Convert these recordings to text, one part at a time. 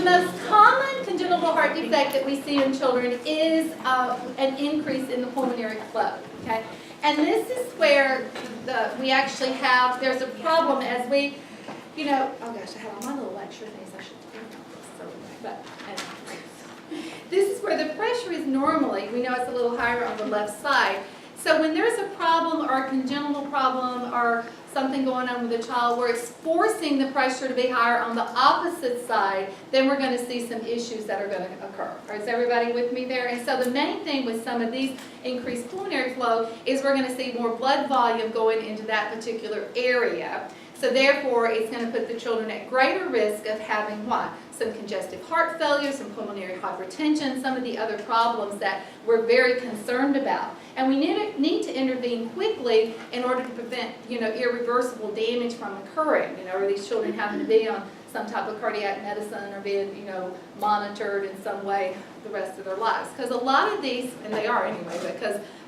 most common congenital heart defect that we see in children is an increase in the pulmonary flow, okay? And this is where we actually have, there's a problem as we, you know, oh gosh, I have all my little lecture things, I should think about this, so, but anyway. This is where the pressure is normally, we know it's a little higher on the left side. So when there's a problem or a congenital problem or something going on with the child where it's forcing the pressure to be higher on the opposite side, then we're going to see some issues that are going to occur. Is everybody with me there? And so the main thing with some of these increased pulmonary flow is we're going to see more blood volume going into that particular area. So therefore, it's going to put the children at greater risk of having what? Some congestive heart failure, some pulmonary hypertension, some of the other problems that we're very concerned about. And we need to intervene quickly in order to prevent, you know, irreversible damage from occurring. You know, or these children having to be on some type of cardiac medicine or being, you know, monitored in some way the rest of their lives. Because a lot of these, and they are anyway,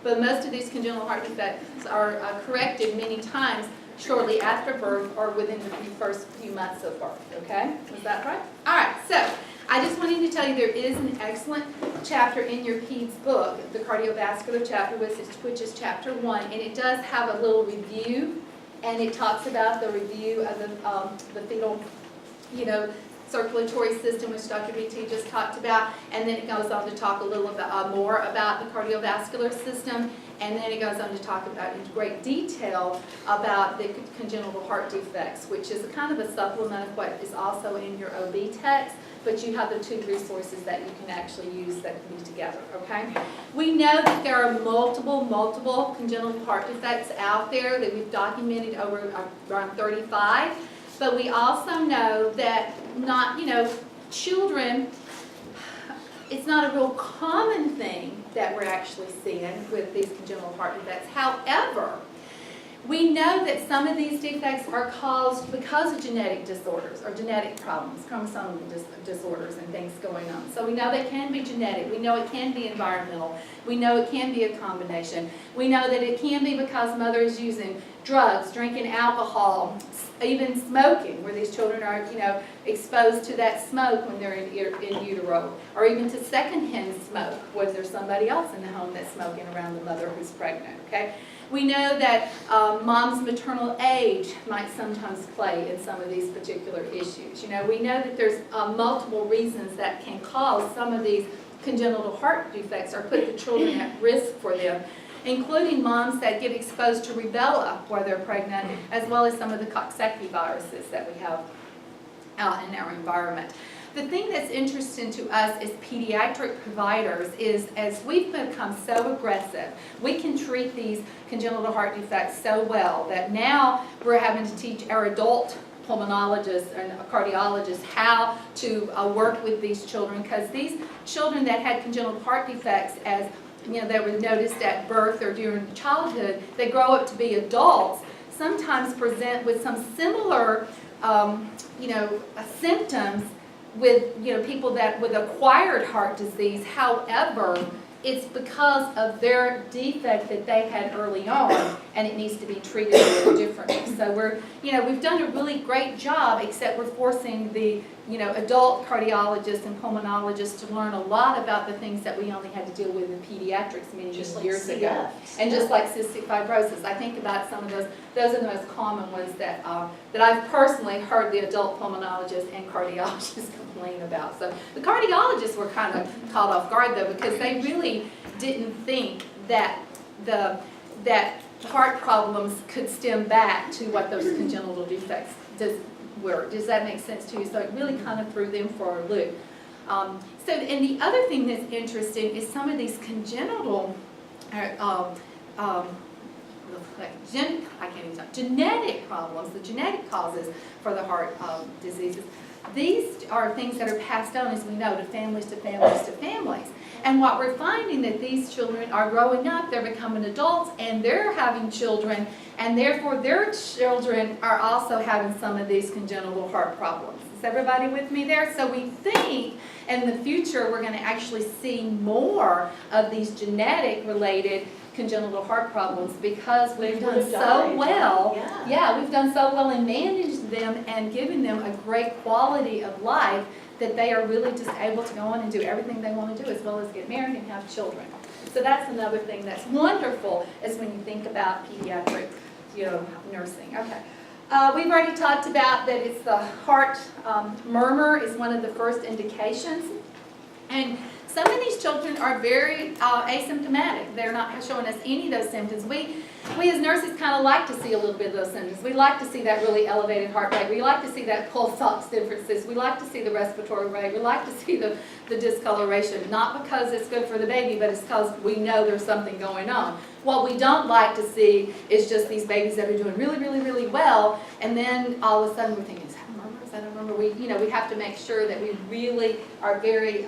but most of these congenital heart defects are corrected many times shortly after birth or within the first few months of birth, okay? Was that right? All right, so I just wanted to tell you there is an excellent chapter in your PEDS book, the cardiovascular chapter, which is chapter 1, and it does have a little review, and it talks about the review of the fetal, you know, circulatory system, which Dr. BT just talked about, and then it goes on to talk a little bit more about the cardiovascular system, and then it goes on to talk about in great detail about the congenital heart defects, which is a kind of a supplement of what is also in your OB text, but you have the two resources that you can actually use that can be together, okay? We know that there are multiple congenital heart defects out there that we've documented over around 35. But we also know that not, you know, children, it's not a real common thing that we're actually seeing with these congenital heart defects. However, we know that some of these defects are caused because of genetic disorders or genetic problems, chromosomal disorders and things going on. So we know they can be genetic. We know it can be environmental. We know it can be a combination. We know that it can be because mother is using drugs, drinking alcohol, even smoking, where these children are, you know, exposed to that smoke when they're in utero, or even to secondhand smoke when there's somebody else in the home that's smoking around the mother who's pregnant, okay? We know that mom's maternal age might sometimes play in some of these particular issues. You know, we know that there's multiple reasons that can cause some of these congenital heart defects or put the children at risk for them, including moms that get exposed to rubella while they're pregnant, as well as some of the Coxsackie viruses that we have out in our environment. The thing that's interesting to us as pediatric providers is as we've become so aggressive, we can treat these congenital heart defects so well that now we're having to teach our adult pulmonologists and cardiologists how to work with these children, because these children that had congenital heart defects, as you know, they were noticed at birth or during childhood, they grow up to be adults, sometimes present with some similar you know, symptoms with, you know, people that with acquired heart disease. However, it's because of their defect that they had early on, and it needs to be treated a little differently. So we're, you know, we've done a really great job, except we're forcing the, you know, adult cardiologists and pulmonologists to learn a lot about the things that we only had to deal with in pediatrics many years ago. And just like cystic fibrosis, I think about some of those are the most common ones that that I've personally heard the adult pulmonologists and cardiologists complain about. So the cardiologists were kind of caught off guard though, because they really didn't think that that heart problems could stem back to what those congenital defects were. Does that make sense to you? So it really kind of threw them for a loop. So, and the other thing that's interesting is some of these congenital, genetic problems, the genetic causes for the heart diseases. These are things that are passed on, as we know, to families, to families, to families. And what we're finding that these children are growing up, they're becoming adults, and they're having children, and therefore their children are also having some of these congenital heart problems. Is everybody with me there? So we think in the future we're going to actually see more of these genetic related congenital heart problems because we've done so well. Yeah, we've done so well in managing them and giving them a great quality of life that they are really just able to go on and do everything they want to do, as well as get married and have children. So that's another thing that's wonderful, is when you think about pediatric, nursing. Okay. We've already talked about that it's the heart murmur is one of the first indications. And some of these children are very asymptomatic. They're not showing us any of those symptoms. We as nurses kind of like to see a little bit of those symptoms. We like to see that really elevated heart rate. We like to see that pulse ox differences. We like to see the respiratory rate. We like to see the discoloration, not because it's good for the baby, but it's because we know there's something going on. What we don't like to see is just these babies that are doing really, really, really well, and then all of a sudden we're thinking, is that a murmur? Is that a murmur? We have to make sure that we really are very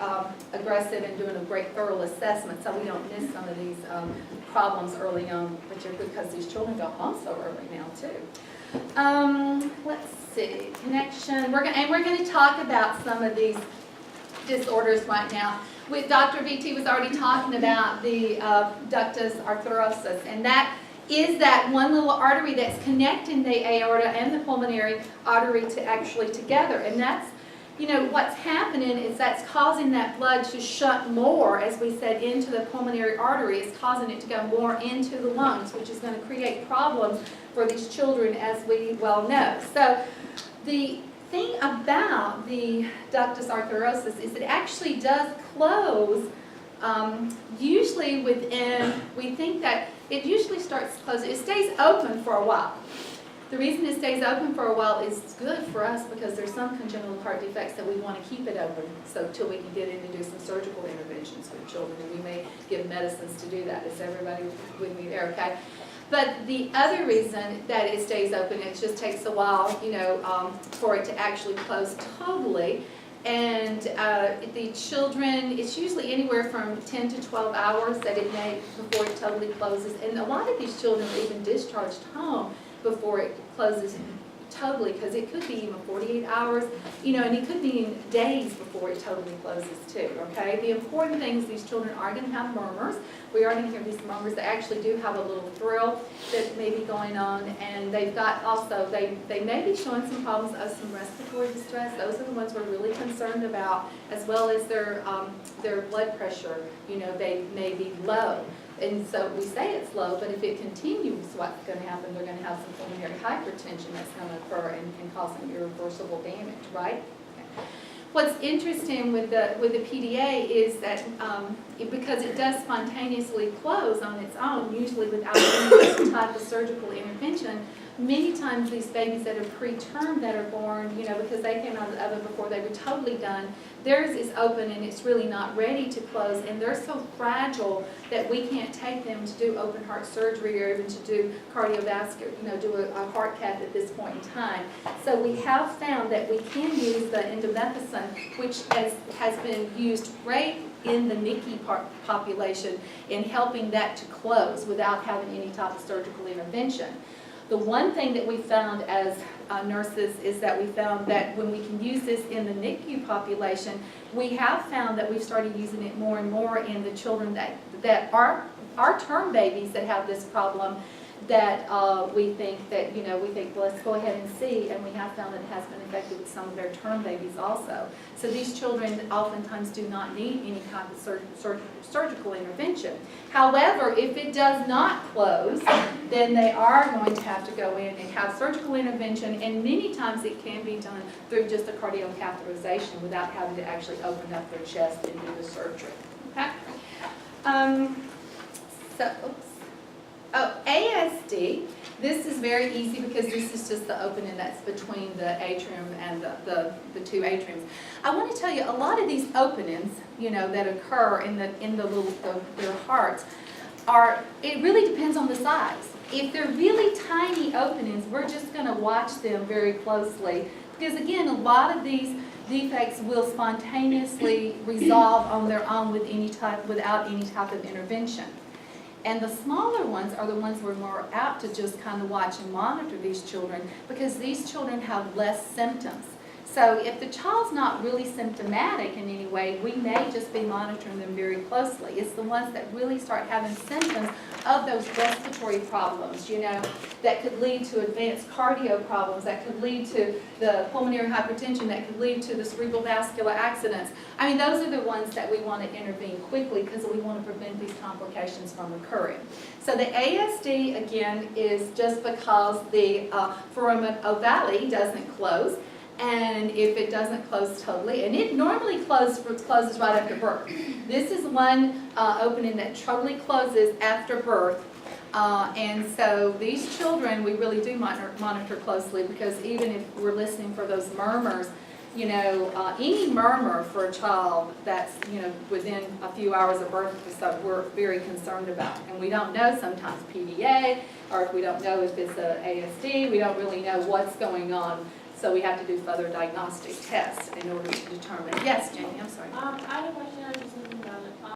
aggressive in doing a great thorough assessment, so we don't miss some of these problems early on, particularly because these children go home so early now too. Let's see, connection. We're going to talk about some of these disorders right now. With Dr. VT was already talking about the ductus arteriosus, and that is that one little artery that's connecting the aorta and the pulmonary artery to actually together. And that's, what's happening is that's causing that blood to shunt more, as we said, into the pulmonary artery. It's causing it to go more into the lungs, which is going to create problems for these children, as we well know. So the thing about the ductus arteriosus is it actually does close usually within, we think that it usually starts closing, it stays open for a while. The reason it stays open for a while is good for us because there's some congenital heart defects that we want to keep it open, so till we can get in and do some surgical interventions with children, and we may give medicines to do that. Is everybody with me there, okay? But the other reason that it stays open, it just takes a while, for it to actually close totally. And the children, it's usually anywhere from 10 to 12 hours that it may, before it totally closes. And a lot of these children are even discharged home before it closes totally, because it could be even 48 hours, and it could be in days before it totally closes too, okay? The important thing is these children are going to have murmurs. We are going to hear these murmurs. They actually do have a little thrill that may be going on, and they've got also, they may be showing some problems of some respiratory distress. Those are the ones we're really concerned about, as well as their blood pressure, they may be low. And so we say it's low, but if it continues, what's going to happen? They're going to have some pulmonary hypertension that's going to occur and can cause some irreversible damage, right? Okay. What's interesting with the PDA is that because it does spontaneously close on its own, usually without any type of surgical intervention, many times these babies that are preterm that are born, because they came out of the oven before they were totally done, theirs is open and it's really not ready to close, and they're so fragile that we can't take them to do open heart surgery or even to do cardiovascular, do a heart cath at this point in time. So we have found that we can use the indomethacin, which has been used great in the NICU population in helping that to close without having any type of surgical intervention. The one thing that we found as nurses is that we found that when we can use this in the NICU population, we have found that we've started using it more and more in the children that are term babies that have this problem, that we think, well, let's go ahead and see, and we have found that it has been effective with some of their term babies also. So these children oftentimes do not need any kind of surgical intervention. However, if it does not close, then they are going to have to go in and have surgical intervention, and many times it can be done through just a cardiocatheterization without having to actually open up their chest and do the surgery. Okay? ASD, this is very easy because this is just the opening that's between the atrium and the two atriums. I want to tell you, a lot of these openings, that occur in their hearts it really depends on the size. If they're really tiny openings, we're just going to watch them very closely, because again, a lot of these defects will spontaneously resolve on their own without any type of intervention. And the smaller ones are the ones we're more apt to just kind of watch and monitor these children, because these children have less symptoms. So if the child's not really symptomatic in any way, we may just be monitoring them very closely. It's the ones that really start having symptoms of those respiratory problems, that could lead to advanced cardio problems, that could lead to the pulmonary hypertension, that could lead to the cerebral vascular accidents. I mean, those are the ones that we want to intervene quickly because we want to prevent these complications from occurring. So the ASD, again, is just because the foramen ovale doesn't close. And if it doesn't close totally, and it normally closes right after birth. This is one opening that totally closes after birth. And so these children, we really do monitor closely, because even if we're listening for those murmurs, any murmur for a child that's, within a few hours of birth, so we're very concerned about. And we don't know sometimes PDA, or if we don't know if it's a ASD, we don't really know what's going on. So we have to do further diagnostic tests in order to determine. Yes, Jamie, I'm sorry. I had a question.